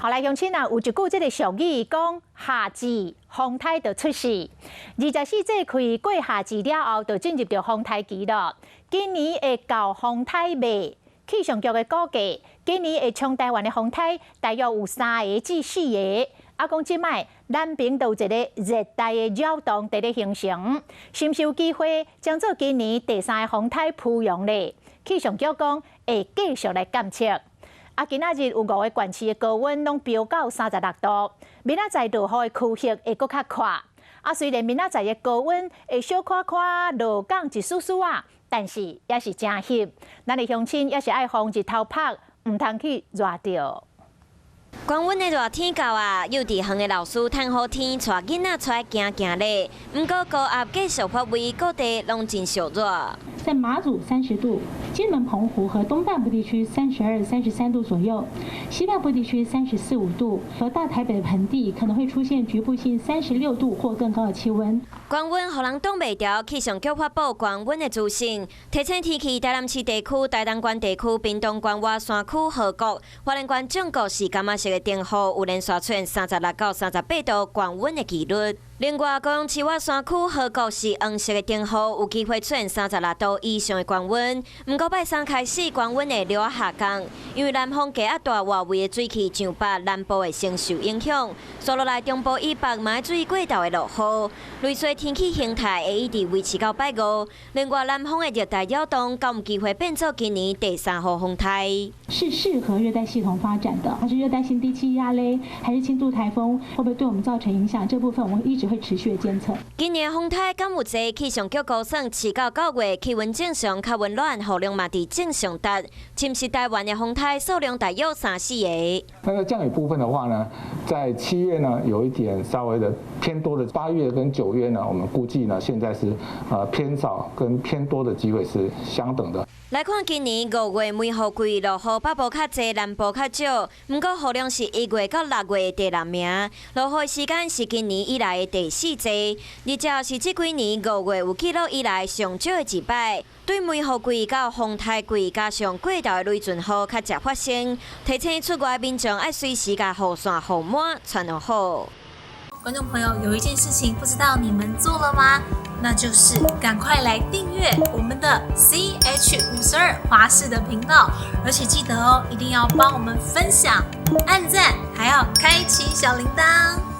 后来乡亲啊，有一句这个俗语讲夏至风台就出世，24节开过夏至了后，就进入到风台期了。今年会到风台尾，气象局的估计，今年会冲台湾的风台大约有3个至4个。啊，讲即摆南边都有一个热带的扰动在咧形成，是毋是有机会将做今年第3个风台铺扬咧？气象局讲会继续来监测。啊，今仔日有5个县市的高温拢飙到36度，明仔载落雨的区域会搁较快。啊，虽然明仔载的高温会小可可落降一丝丝啊，但是也是真热。咱的乡亲也是爱防日头晒，唔通去热着。高温的热天到啊，幼稚园的老师趁好天带囡仔出来行行咧。不过高压继续发威，各地拢真烧热。在马祖30度，金门、澎湖和东半部地区32、33度左右，西半部地区34、5度，和大台北盆地可能会出现局部性36度或更高的气温。高温互人挡袂牢，气象局发布高温的资讯，提醒天气台南市地区、台东县地区、屏东县外山区、河谷、花莲县整个是柑仔色的灯号，有连续出现36到38度高温的记录。另外，高雄市外山区河谷是黄色的灯号，有机会出现36度以上的高温。不过，拜三开始高温会略下降，因为南方加大外围的水汽上北，南部会先受影响。接落来，中部以北嘛注意过头的落雨，类似天气形态会一直维持到拜5。另外，南方的热带扰动，敢有机会变作今年第3号风台？是适合热带系统发展的，它是热带性低气压嘞，还是轻度台风，会不会对我们造成影响？这部分我们一直会持续的监测。今年风台敢有济？气象局估算，7到9月气温正常，较温暖，雨量嘛伫正常值。侵袭台湾的风台数量大约3、4个。那个降雨部分的话呢，在7月呢有一点稍微的偏多的，8月跟9月呢，我们估计呢现在是偏少跟偏多的机会是相等的。来看今年5月每雨季落雨北部较济，南部较少，不过雨量是1月到6月的第6名，落雨的时间是今年以来的第4济，而且是这几年5月有记录以来上少的一摆。对梅雨季到风台季加上过道的雷阵雨较常发生，提醒出外民众要随时甲雨伞、雨伞穿好。观众朋友，有一件事情不知道你们做了吗？那就是赶快来订阅我们的 CH52华视的频道，而且记得哦，一定要帮我们分享、按赞，还要开启小铃铛。